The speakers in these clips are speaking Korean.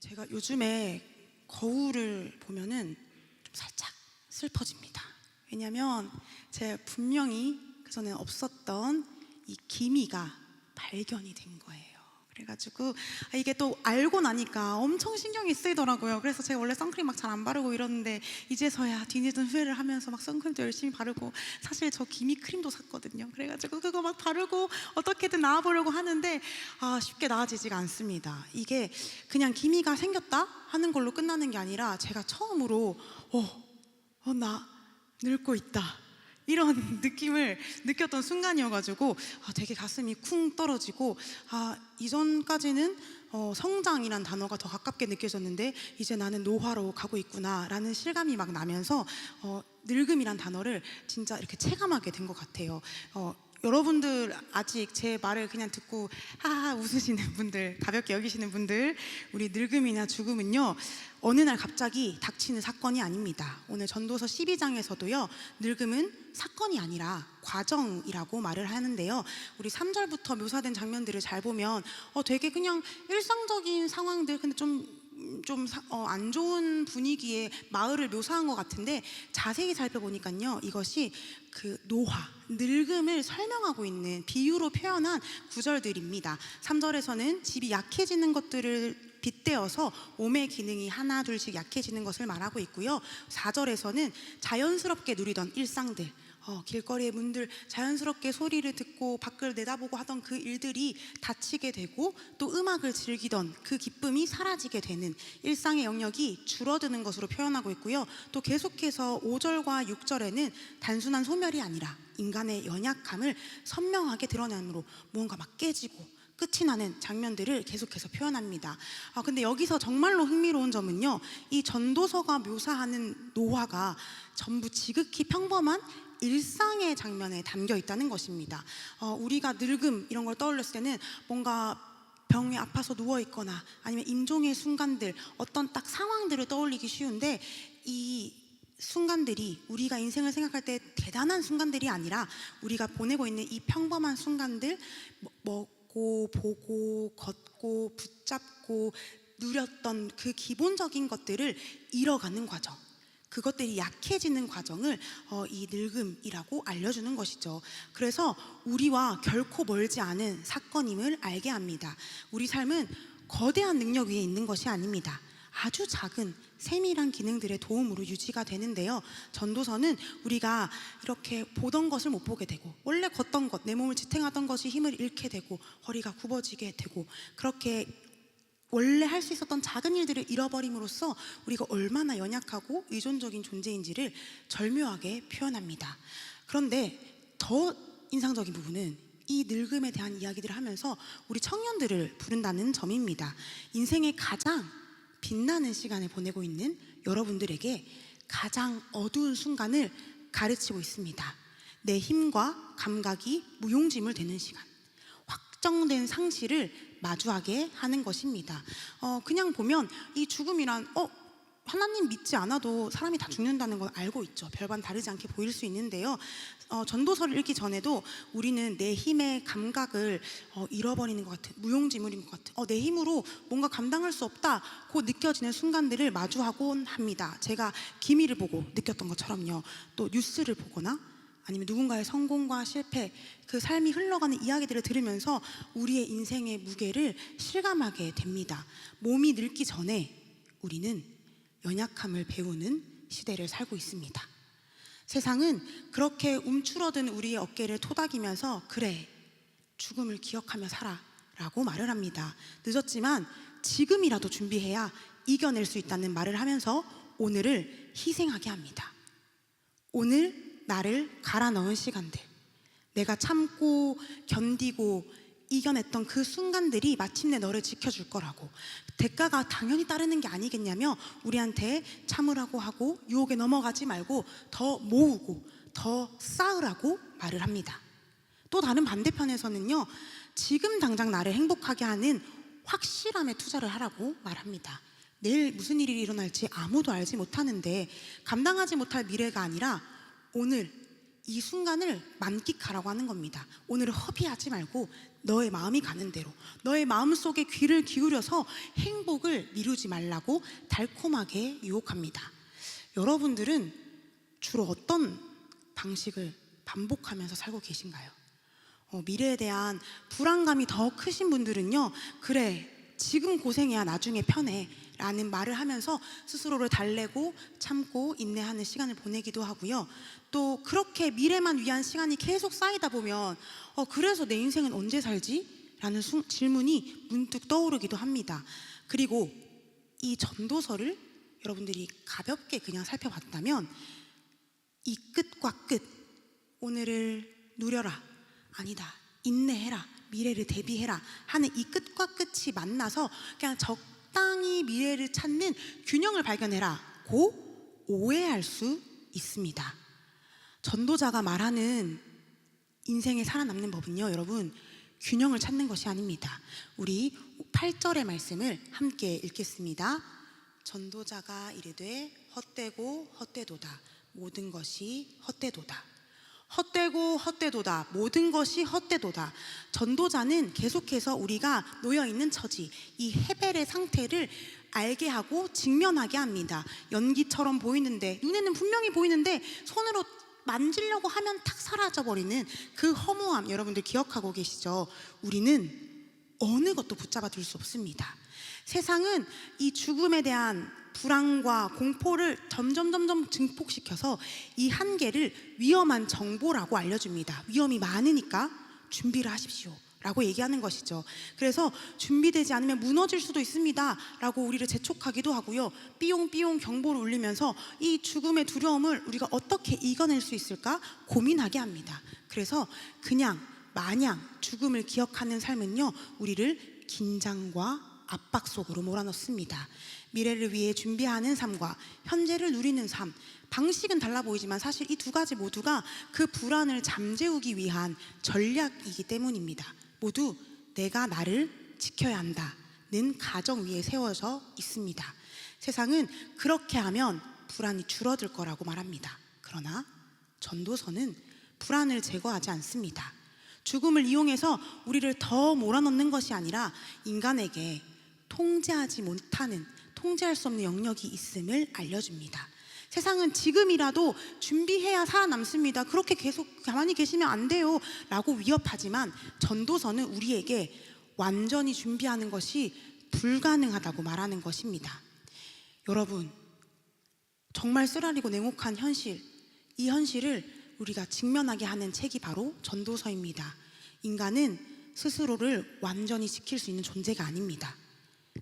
제가 요즘에 거울을 보면은 좀 살짝 슬퍼집니다. 왜냐면 제가 분명히 그전에 없었던 이 기미가 발견이 된 거예요. 그래가지고 이게 또 알고 나니까 엄청 신경이 쓰이더라고요. 그래서 제가 원래 선크림 막 잘 안 바르고 이러는데 이제서야 뒤늦은 후회를 하면서 막 선크림도 열심히 바르고, 사실 저 기미 크림도 샀거든요. 그래가지고 그거 막 바르고 어떻게든 나아보려고 하는데 쉽게 나아지지가 않습니다. 이게 그냥 기미가 생겼다 하는 걸로 끝나는 게 아니라 제가 처음으로 나 늙고 있다 이런 느낌을 느꼈던 순간이어가지고 되게 가슴이 쿵 떨어지고, 이전까지는 성장이란 단어가 더 가깝게 느껴졌는데 이제 나는 노화로 가고 있구나 라는 실감이 막 나면서 늙음이란 단어를 진짜 이렇게 체감하게 된 것 같아요. 여러분들 아직 제 말을 그냥 듣고 하하 웃으시는 분들, 가볍게 여기시는 분들, 우리 늙음이나 죽음은요 어느 날 갑자기 닥치는 사건이 아닙니다. 오늘 전도서 12장에서도요 늙음은 사건이 아니라 과정이라고 말을 하는데요, 우리 3절부터 묘사된 장면들을 잘 보면 되게 그냥 일상적인 상황들, 근데 좀 안 좋은 분위기의 마을을 묘사한 것 같은데 자세히 살펴보니까요 이것이 그 노화, 늙음을 설명하고 있는 비유로 표현한 구절들입니다. 3절에서는 집이 약해지는 것들을 빗대어서 몸의 기능이 하나 둘씩 약해지는 것을 말하고 있고요, 4절에서는 자연스럽게 누리던 일상들, 길거리의 문들 자연스럽게 소리를 듣고 밖을 내다보고 하던 그 일들이 닫히게 되고, 또 음악을 즐기던 그 기쁨이 사라지게 되는 일상의 영역이 줄어드는 것으로 표현하고 있고요, 또 계속해서 5절과 6절에는 단순한 소멸이 아니라 인간의 연약함을 선명하게 드러내므로 무언가 막 깨지고 끝이 나는 장면들을 계속해서 표현합니다. 근데 여기서 정말로 흥미로운 점은요, 이 전도서가 묘사하는 노화가 전부 지극히 평범한 일상의 장면에 담겨 있다는 것입니다. 우리가 늙음 이런 걸 떠올렸을 때는 뭔가 병에 아파서 누워있거나 아니면 임종의 순간들, 어떤 딱 상황들을 떠올리기 쉬운데, 이 순간들이 우리가 인생을 생각할 때 대단한 순간들이 아니라 우리가 보내고 있는 이 평범한 순간들, 먹고 보고 걷고 붙잡고 누렸던 그 기본적인 것들을 잃어가는 과정, 그것들이 약해지는 과정을 이 늙음이라고 알려주는 것이죠. 그래서 우리와 결코 멀지 않은 사건임을 알게 합니다. 우리 삶은 거대한 능력 위에 있는 것이 아닙니다. 아주 작은 세밀한 기능들의 도움으로 유지가 되는데요, 전도서는 우리가 이렇게 보던 것을 못 보게 되고, 원래 걷던 것, 내 몸을 지탱하던 것이 힘을 잃게 되고 허리가 굽어지게 되고, 그렇게 원래 할 수 있었던 작은 일들을 잃어버림으로써 우리가 얼마나 연약하고 의존적인 존재인지를 절묘하게 표현합니다. 그런데 더 인상적인 부분은 이 늙음에 대한 이야기들을 하면서 우리 청년들을 부른다는 점입니다. 인생의 가장 빛나는 시간을 보내고 있는 여러분들에게 가장 어두운 순간을 가르치고 있습니다. 내 힘과 감각이 무용지물 되는 시간, 확정된 상실을 마주하게 하는 것입니다. 그냥 보면 이 죽음이란 하나님 믿지 않아도 사람이 다 죽는다는 걸 알고 있죠. 별반 다르지 않게 보일 수 있는데요, 전도서를 읽기 전에도 우리는 내 힘의 감각을 잃어버리는 것 같은, 무용지물인 것 같은, 내 힘으로 뭔가 감당할 수 없다고 느껴지는 순간들을 마주하곤 합니다. 제가 기미를 보고 느꼈던 것처럼요, 또 뉴스를 보거나 아니면 누군가의 성공과 실패, 그 삶이 흘러가는 이야기들을 들으면서 우리의 인생의 무게를 실감하게 됩니다. 몸이 늙기 전에 우리는 연약함을 배우는 시대를 살고 있습니다. 세상은 그렇게 움츠러든 우리의 어깨를 토닥이면서 그래, 죽음을 기억하며 살아 라고 말을 합니다. 늦었지만 지금이라도 준비해야 이겨낼 수 있다는 말을 하면서 오늘을 희생하게 합니다. 오늘 나를 갈아 넣은 시간들, 내가 참고 견디고 이겨냈던 그 순간들이 마침내 너를 지켜줄 거라고, 대가가 당연히 따르는 게 아니겠냐며 우리한테 참으라고 하고 유혹에 넘어가지 말고 더 모으고 더 쌓으라고 말을 합니다. 또 다른 반대편에서는요, 지금 당장 나를 행복하게 하는 확실함에 투자를 하라고 말합니다. 내일 무슨 일이 일어날지 아무도 알지 못하는데 감당하지 못할 미래가 아니라 오늘 이 순간을 만끽하라고 하는 겁니다. 오늘은 허비하지 말고 너의 마음이 가는 대로, 너의 마음속에 귀를 기울여서 행복을 미루지 말라고 달콤하게 유혹합니다. 여러분들은 주로 어떤 방식을 반복하면서 살고 계신가요? 미래에 대한 불안감이 더 크신 분들은요, 그래, 지금 고생해야 나중에 편해 라는 말을 하면서 스스로를 달래고 참고 인내하는 시간을 보내기도 하고요. 또 그렇게 미래만 위한 시간이 계속 쌓이다 보면 그래서 내 인생은 언제 살지? 라는 질문이 문득 떠오르기도 합니다. 그리고 이 전도서를 여러분들이 가볍게 그냥 살펴봤다면 이 끝과 끝, 오늘을 누려라, 아니다, 인내해라, 미래를 대비해라 하는 이 끝과 끝이 만나서 그냥 적당히 미래를 찾는 균형을 발견해라 고 오해할 수 있습니다. 전도자가 말하는 인생에 살아남는 법은요, 여러분, 균형을 찾는 것이 아닙니다. 우리 8절의 말씀을 함께 읽겠습니다. 전도자가 이르되 헛되고 헛되도다, 모든 것이 헛되도다. 헛되고 헛되도다, 모든 것이 헛되도다. 전도자는 계속해서 우리가 놓여있는 처지, 이 헤벨의 상태를 알게 하고 직면하게 합니다. 연기처럼 보이는데, 눈에는 분명히 보이는데 손으로 만지려고 하면 탁 사라져버리는 그 허무함, 여러분들 기억하고 계시죠? 우리는 어느 것도 붙잡아 둘 수 없습니다. 세상은 이 죽음에 대한 불안과 공포를 점점 증폭시켜서 이 한계를 위험한 정보라고 알려줍니다. 위험이 많으니까 준비를 하십시오 라고 얘기하는 것이죠. 그래서 준비되지 않으면 무너질 수도 있습니다 라고 우리를 재촉하기도 하고요, 삐용삐용 경보를 울리면서 이 죽음의 두려움을 우리가 어떻게 이겨낼 수 있을까 고민하게 합니다. 그래서 그냥 마냥 죽음을 기억하는 삶은요, 우리를 긴장과 압박 속으로 몰아넣습니다. 미래를 위해 준비하는 삶과 현재를 누리는 삶, 방식은 달라 보이지만 사실 이 두 가지 모두가 그 불안을 잠재우기 위한 전략이기 때문입니다. 모두 내가 나를 지켜야 한다는 가정 위에 세워져 있습니다. 세상은 그렇게 하면 불안이 줄어들 거라고 말합니다. 그러나 전도서는 불안을 제거하지 않습니다. 죽음을 이용해서 우리를 더 몰아넣는 것이 아니라 인간에게 통제하지 못하는, 통제할 수 없는 영역이 있음을 알려줍니다. 세상은 지금이라도 준비해야 살아남습니다, 그렇게 계속 가만히 계시면 안 돼요 라고 위협하지만 전도서는 우리에게 완전히 준비하는 것이 불가능하다고 말하는 것입니다. 여러분, 정말 쓰라리고 냉혹한 현실, 이 현실을 우리가 직면하게 하는 책이 바로 전도서입니다. 인간은 스스로를 완전히 지킬 수 있는 존재가 아닙니다.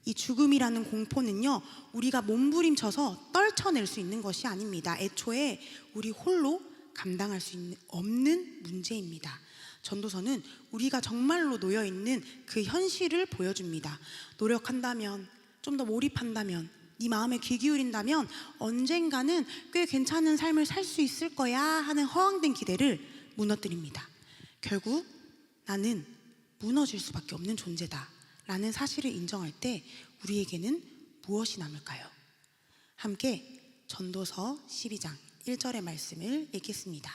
이 죽음이라는 공포는요, 우리가 몸부림쳐서 떨쳐낼 수 있는 것이 아닙니다. 애초에 우리 홀로 감당할 수 없는 문제입니다. 전도서는 우리가 정말로 놓여있는 그 현실을 보여줍니다. 노력한다면, 좀 더 몰입한다면, 네 마음에 귀 기울인다면 언젠가는 꽤 괜찮은 삶을 살 수 있을 거야 하는 허황된 기대를 무너뜨립니다. 결국 나는 무너질 수밖에 없는 존재다 라는 사실을 인정할 때 우리에게는 무엇이 남을까요? 함께 전도서 12장 1절의 말씀을 읽겠습니다.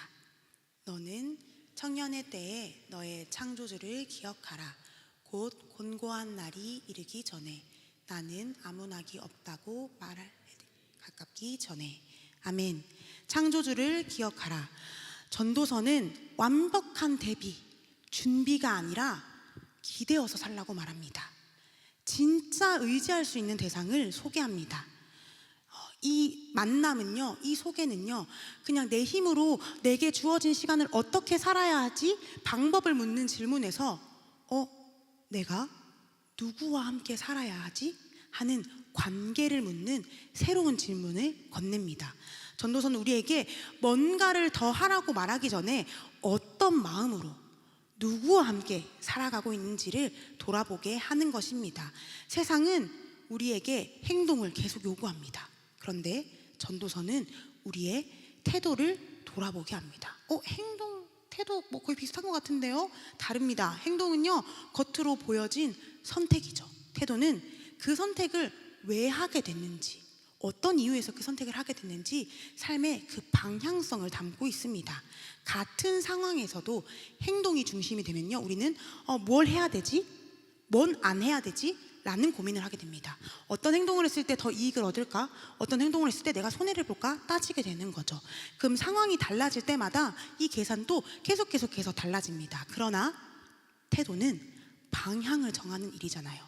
너는 청년의 때에 너의 창조주를 기억하라. 곧 곤고한 날이 이르기 전에, 나는 아무나기 없다고 말할 가깝기 전에. 아멘. 창조주를 기억하라. 전도서는 완벽한 대비, 준비가 아니라 기대어서 살라고 말합니다. 진짜 의지할 수 있는 대상을 소개합니다. 이 만남은요, 이 소개는요, 그냥 내 힘으로 내게 주어진 시간을 어떻게 살아야 하지? 방법을 묻는 질문에서 내가 누구와 함께 살아야 하지? 하는 관계를 묻는 새로운 질문을 건넵니다. 전도서는 우리에게 뭔가를 더 하라고 말하기 전에 어떤 마음으로 누구와 함께 살아가고 있는지를 돌아보게 하는 것입니다. 세상은 우리에게 행동을 계속 요구합니다. 그런데 전도서는 우리의 태도를 돌아보게 합니다. 행동, 태도 뭐 거의 비슷한 것 같은데요? 다릅니다. 행동은요, 겉으로 보여진 선택이죠. 태도는 그 선택을 왜 하게 됐는지, 어떤 이유에서 그 선택을 하게 됐는지 삶의 그 방향성을 담고 있습니다. 같은 상황에서도 행동이 중심이 되면요, 우리는 뭘 해야 되지? 뭔 안 해야 되지? 라는 고민을 하게 됩니다. 어떤 행동을 했을 때 더 이익을 얻을까? 어떤 행동을 했을 때 내가 손해를 볼까? 따지게 되는 거죠. 그럼 상황이 달라질 때마다 이 계산도 계속해서 달라집니다. 그러나 태도는 방향을 정하는 일이잖아요.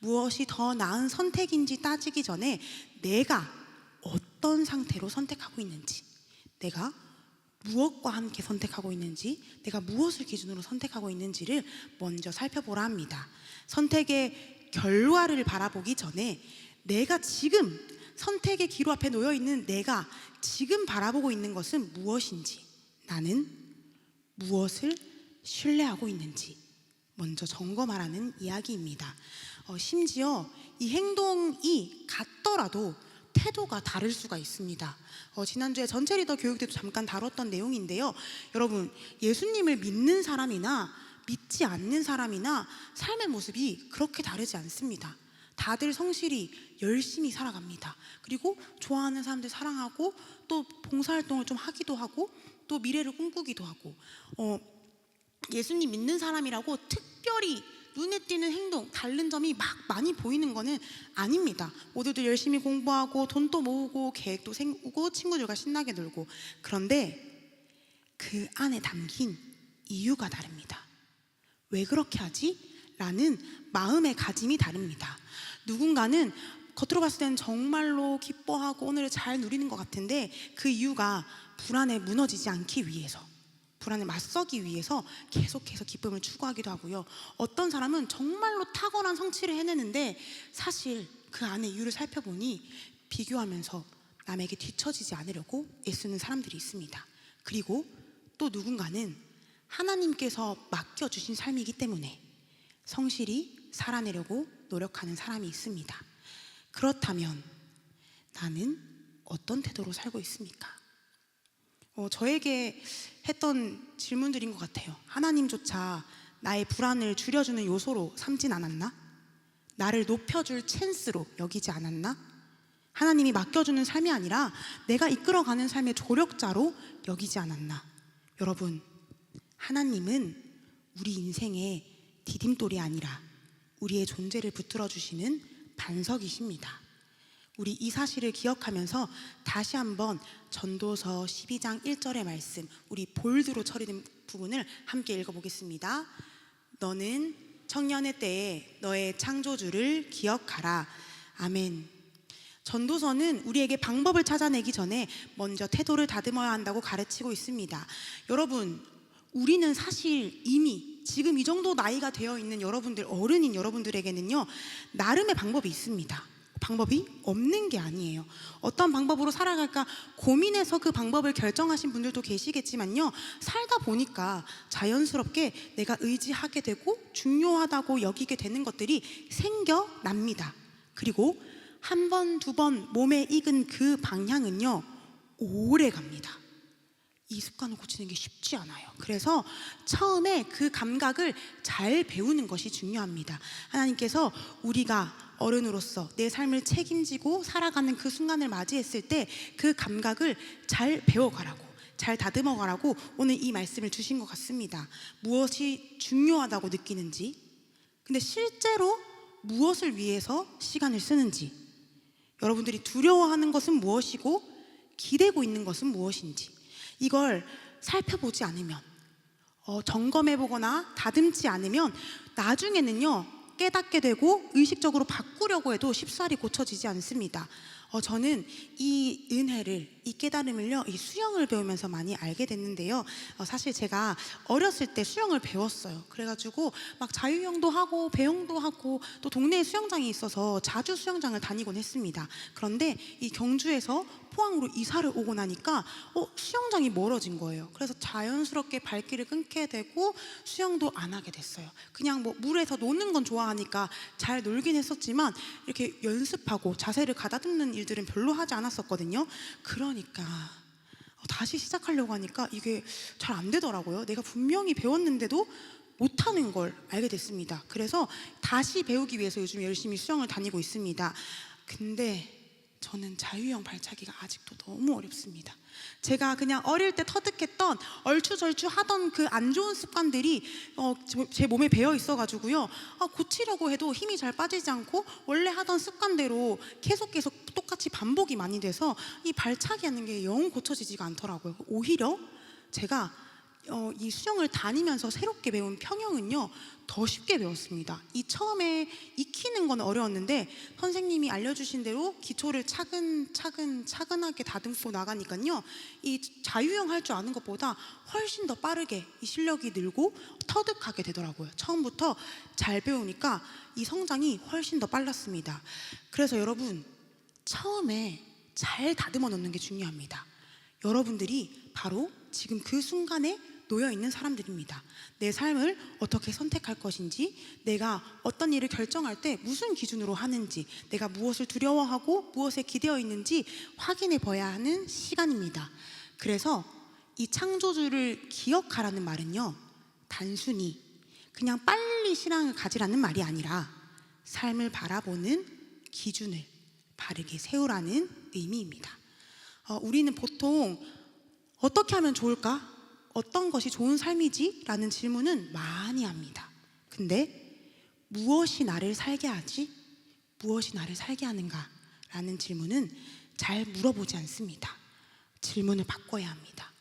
무엇이 더 나은 선택인지 따지기 전에 내가 어떤 상태로 선택하고 있는지, 내가 무엇과 함께 선택하고 있는지, 내가 무엇을 기준으로 선택하고 있는지를 먼저 살펴보라 합니다. 선택의 결과를 바라보기 전에 내가 지금 선택의 기로 앞에 놓여 있는 내가 지금 바라보고 있는 것은 무엇인지, 나는 무엇을 신뢰하고 있는지 먼저 점검하라는 이야기입니다. 심지어 이 행동이 같더라도 태도가 다를 수가 있습니다. 지난주에 전체 리더 교육 때도 잠깐 다뤘던 내용인데요. 여러분, 예수님을 믿는 사람이나 믿지 않는 사람이나 삶의 모습이 그렇게 다르지 않습니다. 다들 성실히 열심히 살아갑니다. 그리고 좋아하는 사람들 사랑하고 또 봉사활동을 좀 하기도 하고 또 미래를 꿈꾸기도 하고 예수님 믿는 사람이라고 특별히 눈에 띄는 행동, 다른 점이 막 많이 보이는 거는 아닙니다. 모두들 열심히 공부하고 돈도 모으고 계획도 세우고 친구들과 신나게 놀고, 그런데 그 안에 담긴 이유가 다릅니다. 왜 그렇게 하지? 라는 마음의 가짐이 다릅니다. 누군가는 겉으로 봤을 때는 정말로 기뻐하고 오늘을 잘 누리는 것 같은데 그 이유가 불안에 무너지지 않기 위해서, 불안에 맞서기 위해서 계속해서 기쁨을 추구하기도 하고요. 어떤 사람은 정말로 탁월한 성취를 해내는데 사실 그 안에 이유를 살펴보니 비교하면서 남에게 뒤처지지 않으려고 애쓰는 사람들이 있습니다. 그리고 또 누군가는 하나님께서 맡겨주신 삶이기 때문에 성실히 살아내려고 노력하는 사람이 있습니다. 그렇다면 나는 어떤 태도로 살고 있습니까? 저에게 했던 질문들인 것 같아요. 하나님조차 나의 불안을 줄여주는 요소로 삼진 않았나? 나를 높여줄 찬스로 여기지 않았나? 하나님이 맡겨주는 삶이 아니라 내가 이끌어가는 삶의 조력자로 여기지 않았나? 여러분, 하나님은 우리 인생의 디딤돌이 아니라 우리의 존재를 붙들어주시는 반석이십니다. 우리 이 사실을 기억하면서 다시 한번 전도서 12장 1절의 말씀, 우리 볼드로 처리된 부분을 함께 읽어보겠습니다. 너는 청년의 때에 너의 창조주를 기억하라. 아멘. 전도서는 우리에게 방법을 찾아내기 전에 먼저 태도를 다듬어야 한다고 가르치고 있습니다. 여러분, 우리는 사실 이미 지금 이 정도 나이가 되어 있는 여러분들, 어른인 여러분들에게는요, 나름의 방법이 있습니다. 방법이 없는 게 아니에요. 어떤 방법으로 살아갈까 고민해서 그 방법을 결정하신 분들도 계시겠지만요, 살다 보니까 자연스럽게 내가 의지하게 되고 중요하다고 여기게 되는 것들이 생겨납니다. 그리고 한 번, 두 번 몸에 익은 그 방향은요, 오래 갑니다. 이 습관을 고치는 게 쉽지 않아요. 그래서 처음에 그 감각을 잘 배우는 것이 중요합니다. 하나님께서 우리가 어른으로서 내 삶을 책임지고 살아가는 그 순간을 맞이했을 때 그 감각을 잘 배워가라고, 잘 다듬어가라고 오늘 이 말씀을 주신 것 같습니다. 무엇이 중요하다고 느끼는지, 근데 실제로 무엇을 위해서 시간을 쓰는지, 여러분들이 두려워하는 것은 무엇이고 기대고 있는 것은 무엇인지, 이걸 살펴보지 않으면, 점검해보거나 다듬지 않으면 나중에는요, 깨닫게 되고 의식적으로 바꾸려고 해도 쉽사리 고쳐지지 않습니다. 저는 이 은혜를, 이 깨달음을요, 이 수영을 배우면서 많이 알게 됐는데요. 사실 제가 어렸을 때 수영을 배웠어요. 그래가지고 막 자유형도 하고 배영도 하고 또 동네에 수영장이 있어서 자주 수영장을 다니곤 했습니다. 그런데 이 경주에서 포항으로 이사를 오고 나니까 수영장이 멀어진 거예요. 그래서 자연스럽게 발길을 끊게 되고 수영도 안 하게 됐어요. 그냥 뭐 물에서 노는 건 좋아하니까 잘 놀긴 했었지만 이렇게 연습하고 자세를 가다듬는 일들은 별로 하지 않았었거든요. 그러니까 다시 시작하려고 하니까 이게 잘 안 되더라고요. 내가 분명히 배웠는데도 못하는 걸 알게 됐습니다. 그래서 다시 배우기 위해서 요즘 열심히 수영을 다니고 있습니다. 근데 저는 자유형 발차기가 아직도 너무 어렵습니다. 제가 그냥 어릴 때 터득했던 얼추절추 하던 그 안 좋은 습관들이 제 몸에 배어 있어가지고요. 고치려고 해도 힘이 잘 빠지지 않고 원래 하던 습관대로 계속 똑같이 반복이 많이 돼서 이 발차기 하는 게 영 고쳐지지가 않더라고요. 오히려 제가 이 수영을 다니면서 새롭게 배운 평형은요 더 쉽게 배웠습니다. 이 처음에 익히는 건 어려웠는데 선생님이 알려주신 대로 기초를 차근차근하게 다듬고 나가니까요 이 자유형 할 줄 아는 것보다 훨씬 더 빠르게 이 실력이 늘고 터득하게 되더라고요. 처음부터 잘 배우니까 이 성장이 훨씬 더 빨랐습니다. 그래서 여러분, 처음에 잘 다듬어 놓는 게 중요합니다. 여러분들이 바로 지금 그 순간에 놓여 있는 사람들입니다. 내 삶을 어떻게 선택할 것인지, 내가 어떤 일을 결정할 때 무슨 기준으로 하는지, 내가 무엇을 두려워하고 무엇에 기대어 있는지 확인해 봐야 하는 시간입니다. 그래서 이 창조주를 기억하라는 말은요, 단순히 그냥 빨리 신앙을 가지라는 말이 아니라 삶을 바라보는 기준을 바르게 세우라는 의미입니다. 우리는 보통 어떻게 하면 좋을까? 어떤 것이 좋은 삶이지? 라는 질문은 많이 합니다. 근데 무엇이 나를 살게 하지? 무엇이 나를 살게 하는가? 라는 질문은 잘 물어보지 않습니다. 질문을 바꿔야 합니다.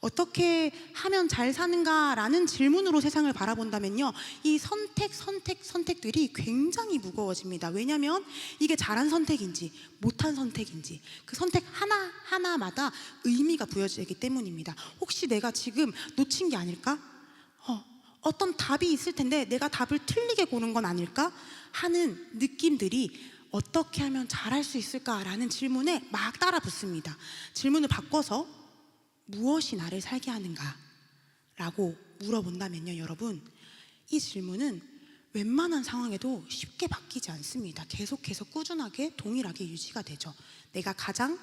어떻게 하면 잘 사는가? 라는 질문으로 세상을 바라본다면요, 이 선택들이 굉장히 무거워집니다. 왜냐하면 이게 잘한 선택인지 못한 선택인지 그 선택 하나마다 의미가 부여지기 때문입니다. 혹시 내가 지금 놓친 게 아닐까? 어떤 답이 있을 텐데 내가 답을 틀리게 고른 건 아닐까? 하는 느낌들이 어떻게 하면 잘할 수 있을까라는 질문에 막 따라 붙습니다. 질문을 바꿔서 무엇이 나를 살게 하는가? 라고 물어본다면요, 여러분, 이 질문은 웬만한 상황에도 쉽게 바뀌지 않습니다. 계속해서 꾸준하게 동일하게 유지가 되죠. 내가 가장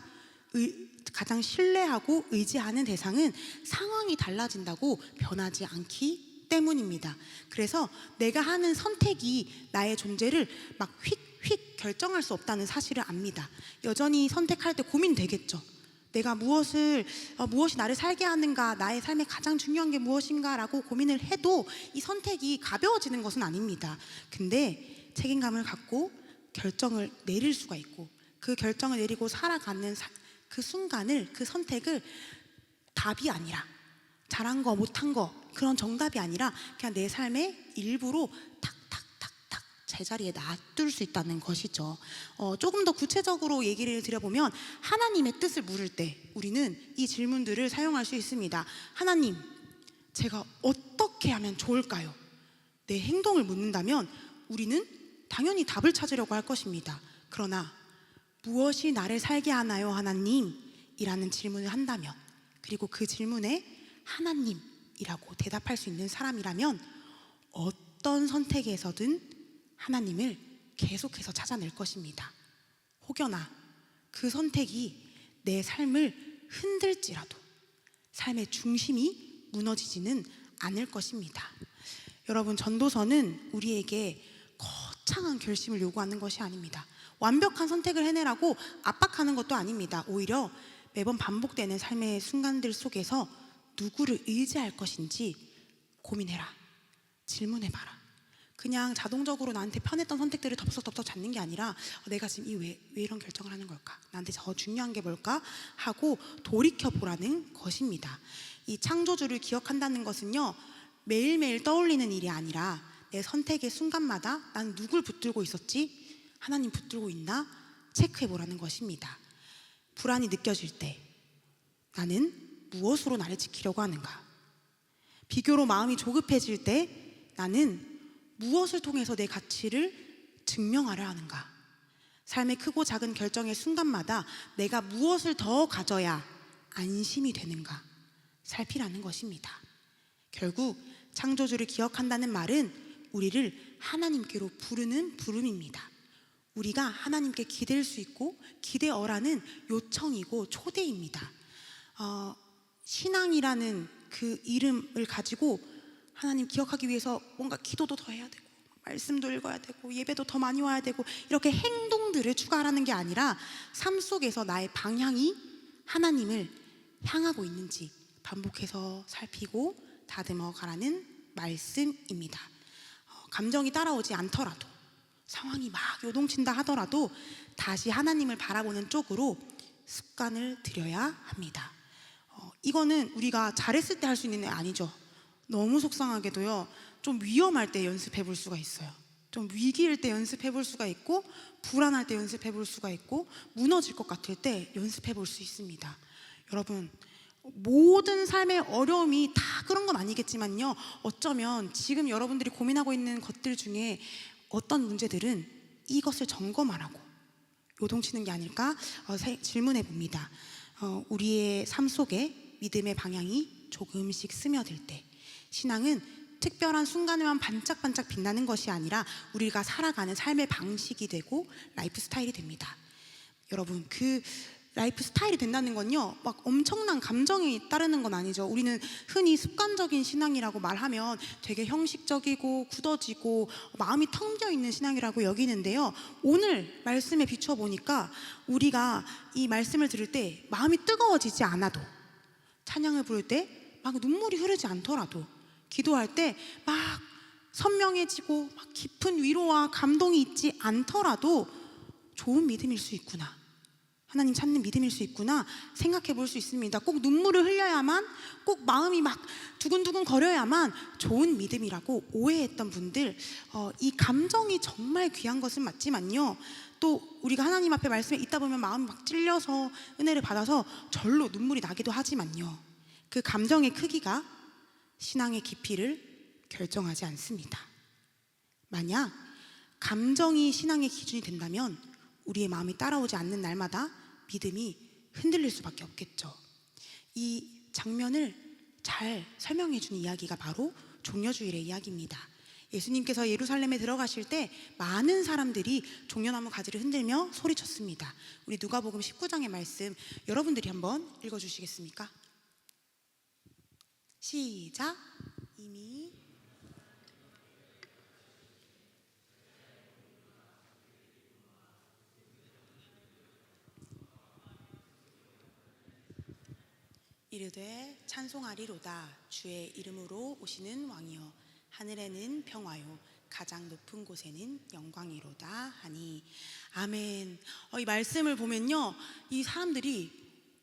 신뢰하고 의지하는 대상은 상황이 달라진다고 변하지 않기 때문입니다. 그래서 내가 하는 선택이 나의 존재를 막 휙휙 결정할 수 없다는 사실을 압니다. 여전히 선택할 때 고민되겠죠. 내가 무엇이 나를 살게 하는가, 나의 삶에 가장 중요한 게 무엇인가라고 고민을 해도 이 선택이 가벼워지는 것은 아닙니다. 근데 책임감을 갖고 결정을 내릴 수가 있고, 그 결정을 내리고 살아가는 그 순간을, 그 선택을 답이 아니라, 잘한 거 못한 거 그런 정답이 아니라 그냥 내 삶의 일부로 탁탁탁탁 제자리에 놔둘 수 있다는 것이죠. 조금 더 구체적으로 얘기를 드려보면, 하나님의 뜻을 물을 때 우리는 이 질문들을 사용할 수 있습니다. 하나님, 제가 어떻게 하면 좋을까요? 내 행동을 묻는다면 우리는 당연히 답을 찾으려고 할 것입니다. 그러나 무엇이 나를 살게 하나요, 하나님? 이라는 질문을 한다면, 그리고 그 질문에 하나님이라고 대답할 수 있는 사람이라면 어떤 선택에서든 하나님을 계속해서 찾아낼 것입니다. 혹여나 그 선택이 내 삶을 흔들지라도 삶의 중심이 무너지지는 않을 것입니다. 여러분, 전도서는 우리에게 거창한 결심을 요구하는 것이 아닙니다. 완벽한 선택을 해내라고 압박하는 것도 아닙니다. 오히려 매번 반복되는 삶의 순간들 속에서 누구를 의지할 것인지 고민해라, 질문해봐라. 그냥 자동적으로 나한테 편했던 선택들을 덥석덥석 잡는 게 아니라 내가 지금 왜 이런 결정을 하는 걸까? 나한테 더 중요한 게 뭘까? 하고 돌이켜보라는 것입니다. 이 창조주를 기억한다는 것은요, 매일매일 떠올리는 일이 아니라 내 선택의 순간마다 난 누굴 붙들고 있었지? 하나님 붙들고 있나? 체크해보라는 것입니다. 불안이 느껴질 때 나는 무엇으로 나를 지키려고 하는가? 비교로 마음이 조급해질 때 나는 무엇을 통해서 내 가치를 증명하려 하는가? 삶의 크고 작은 결정의 순간마다 내가 무엇을 더 가져야 안심이 되는가? 살피라는 것입니다. 결국 창조주를 기억한다는 말은 우리를 하나님께로 부르는 부름입니다. 우리가 하나님께 기댈 수 있고 기대어라는 요청이고 초대입니다. 신앙이라는 그 이름을 가지고 하나님 기억하기 위해서 뭔가 기도도 더 해야 되고 말씀도 읽어야 되고 예배도 더 많이 와야 되고 이렇게 행동들을 추가하라는 게 아니라 삶 속에서 나의 방향이 하나님을 향하고 있는지 반복해서 살피고 다듬어 가라는 말씀입니다. 감정이 따라오지 않더라도, 상황이 막 요동친다 하더라도 다시 하나님을 바라보는 쪽으로 습관을 들여야 합니다. 이거는 우리가 잘했을 때 할 수 있는 게 아니죠. 너무 속상하게도요, 좀 위험할 때 연습해 볼 수가 있어요. 좀 위기일 때 연습해 볼 수가 있고, 불안할 때 연습해 볼 수가 있고, 무너질 것 같을 때 연습해 볼 수 있습니다. 여러분, 모든 삶의 어려움이 다 그런 건 아니겠지만요, 어쩌면 지금 여러분들이 고민하고 있는 것들 중에 어떤 문제들은 이것을 점검하라고 요동치는 게 아닐까 질문해 봅니다. 우리의 삶 속에 믿음의 방향이 조금씩 스며들 때, 신앙은 특별한 순간에만 반짝반짝 빛나는 것이 아니라 우리가 살아가는 삶의 방식이 되고 라이프 스타일이 됩니다. 여러분, 그 라이프 스타일이 된다는 건요, 막 엄청난 감정이 따르는 건 아니죠. 우리는 흔히 습관적인 신앙이라고 말하면 되게 형식적이고 굳어지고 마음이 텅 비어 있는 신앙이라고 여기는데요, 오늘 말씀에 비춰 보니까 우리가 이 말씀을 들을 때 마음이 뜨거워지지 않아도, 찬양을 부를 때 막 눈물이 흐르지 않더라도, 기도할 때 막 선명해지고 막 깊은 위로와 감동이 있지 않더라도 좋은 믿음일 수 있구나, 하나님 찾는 믿음일 수 있구나 생각해 볼 수 있습니다. 꼭 눈물을 흘려야만, 꼭 마음이 막 두근두근 거려야만 좋은 믿음이라고 오해했던 분들, 이 감정이 정말 귀한 것은 맞지만요, 또 우리가 하나님 앞에 말씀에 있다 보면 마음이 막 찔려서 은혜를 받아서 절로 눈물이 나기도 하지만요, 그 감정의 크기가 신앙의 깊이를 결정하지 않습니다. 만약 감정이 신앙의 기준이 된다면 우리의 마음이 따라오지 않는 날마다 믿음이 흔들릴 수밖에 없겠죠. 이 장면을 잘 설명해 주는 이야기가 바로 종려주일의 이야기입니다. 예수님께서 예루살렘에 들어가실 때 많은 사람들이 종려나무 가지를 흔들며 소리쳤습니다. 우리 누가복음 19장의 말씀 여러분들이 한번 읽어주시겠습니까? 시작. 이미 이르되 찬송하리로다 주의 이름으로 오시는 왕이여, 하늘에는 평화요 가장 높은 곳에는 영광이로다 하니. 아멘. 이 말씀을 보면요, 이 사람들이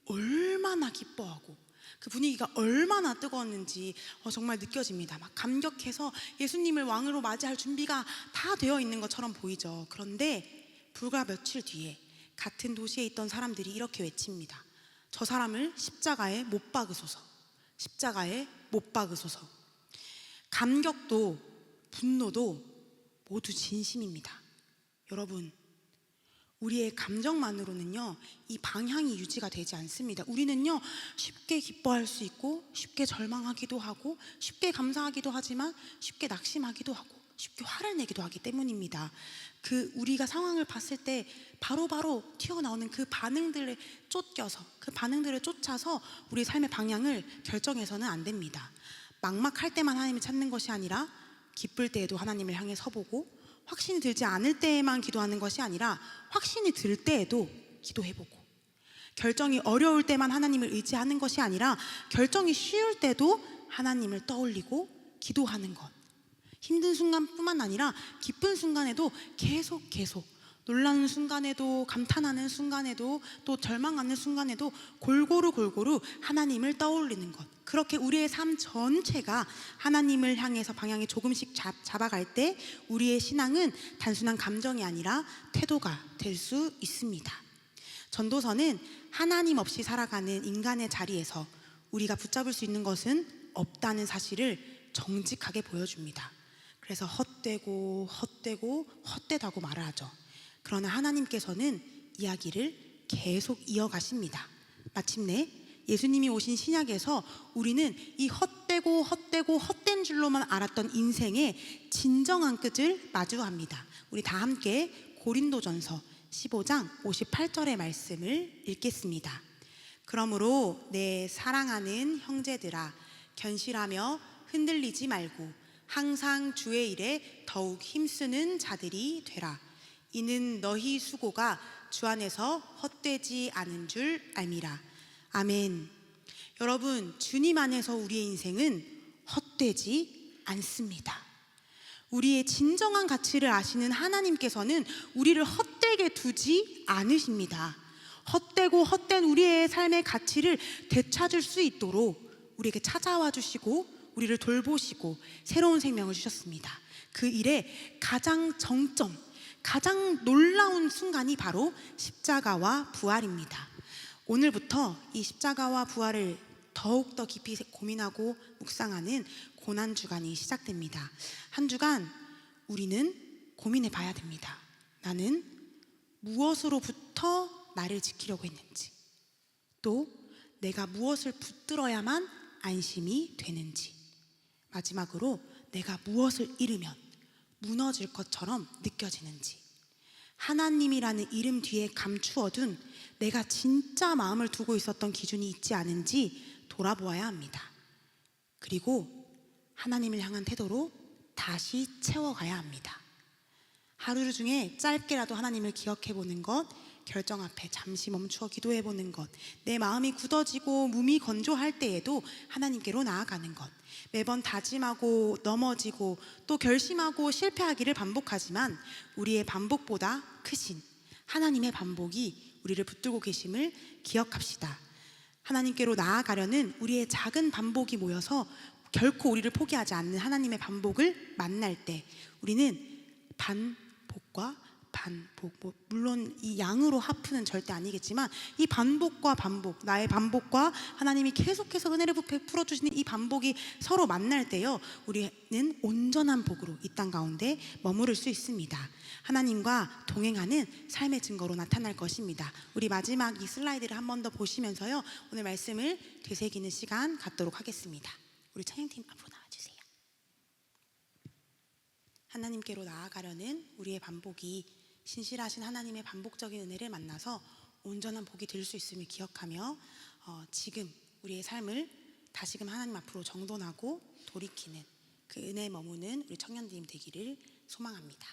얼마나 기뻐하고 그 분위기가 얼마나 뜨거웠는지 정말 느껴집니다. 막 감격해서 예수님을 왕으로 맞이할 준비가 다 되어 있는 것처럼 보이죠. 그런데 불과 며칠 뒤에 같은 도시에 있던 사람들이 이렇게 외칩니다. 저 사람을 십자가에 못 박으소서, 십자가에 못 박으소서. 감격도 분노도 모두 진심입니다. 여러분, 우리의 감정만으로는요, 이 방향이 유지가 되지 않습니다. 우리는요, 쉽게 기뻐할 수 있고 쉽게 절망하기도 하고 쉽게 감사하기도 하지만 쉽게 낙심하기도 하고 쉽게 화를 내기도 하기 때문입니다. 그 우리가 상황을 봤을 때 바로바로 튀어나오는 그 반응들에 쫓겨서, 그 반응들을 쫓아서 우리 삶의 방향을 결정해서는 안 됩니다. 막막할 때만 하나님을 찾는 것이 아니라 기쁠 때에도 하나님을 향해 서보고, 확신이 들지 않을 때에만 기도하는 것이 아니라 확신이 들 때에도 기도해보고, 결정이 어려울 때만 하나님을 의지하는 것이 아니라 결정이 쉬울 때도 하나님을 떠올리고 기도하는 것. 힘든 순간뿐만 아니라 기쁜 순간에도 계속 놀라는 순간에도, 감탄하는 순간에도, 또 절망하는 순간에도 골고루 하나님을 떠올리는 것. 그렇게 우리의 삶 전체가 하나님을 향해서 방향이 조금씩 잡아갈 때 우리의 신앙은 단순한 감정이 아니라 태도가 될 수 있습니다. 전도서는 하나님 없이 살아가는 인간의 자리에서 우리가 붙잡을 수 있는 것은 없다는 사실을 정직하게 보여줍니다. 그래서 헛되다고 말을 하죠. 그러나 하나님께서는 이야기를 계속 이어가십니다. 마침내 예수님이 오신 신약에서 우리는 이 헛된 줄로만 알았던 인생의 진정한 끝을 마주합니다. 우리 다 함께 고린도전서 15장 58절의 말씀을 읽겠습니다. 그러므로 내 사랑하는 형제들아, 견실하며 흔들리지 말고 항상 주의 일에 더욱 힘쓰는 자들이 되라. 이는 너희 수고가 주 안에서 헛되지 않은 줄 알미라. 아멘. 여러분, 주님 안에서 우리의 인생은 헛되지 않습니다. 우리의 진정한 가치를 아시는 하나님께서는 우리를 헛되게 두지 않으십니다. 헛되고 헛된 우리의 삶의 가치를 되찾을 수 있도록 우리에게 찾아와 주시고 우리를 돌보시고 새로운 생명을 주셨습니다. 그 일의 가장 정점, 가장 놀라운 순간이 바로 십자가와 부활입니다. 오늘부터 이 십자가와 부활을 더욱더 깊이 고민하고 묵상하는 고난주간이 시작됩니다. 한 주간 우리는 고민해 봐야 됩니다. 나는 무엇으로부터 나를 지키려고 했는지, 또 내가 무엇을 붙들어야만 안심이 되는지, 마지막으로 내가 무엇을 잃으면 무너질 것처럼 느껴지는지, 하나님이라는 이름 뒤에 감추어둔 내가 진짜 마음을 두고 있었던 기준이 있지 않은지 돌아보아야 합니다. 그리고 하나님을 향한 태도로 다시 채워가야 합니다. 하루 중에 짧게라도 하나님을 기억해 보는 것, 결정 앞에 잠시 멈추어 기도해 보는 것, 내 마음이 굳어지고 몸이 건조할 때에도 하나님께로 나아가는 것, 매번 다짐하고 넘어지고 또 결심하고 실패하기를 반복하지만 우리의 반복보다 크신 하나님의 반복이 우리를 붙들고 계심을 기억합시다. 하나님께로 나아가려는 우리의 작은 반복이 모여서 결코 우리를 포기하지 않는 하나님의 반복을 만날 때 우리는 반복과 반복, 물론 이 양으로 하프는 절대 아니겠지만 이 반복과 반복, 나의 반복과 하나님이 계속해서 은혜를 베풀어 주시는 이 반복이 서로 만날 때요, 우리는 온전한 복으로 이 땅 가운데 머무를 수 있습니다. 하나님과 동행하는 삶의 증거로 나타날 것입니다. 우리 마지막 이 슬라이드를 한 번 더 보시면서요, 오늘 말씀을 되새기는 시간 갖도록 하겠습니다. 우리 찬양팀 앞으로 나와주세요. 하나님께로 나아가려는 우리의 반복이 신실하신 하나님의 반복적인 은혜를 만나서 온전한 복이 될 수 있음을 기억하며 지금 우리의 삶을 다시금 하나님 앞으로 정돈하고 돌이키는 그 은혜에 머무는 우리 청년들이 되기를 소망합니다.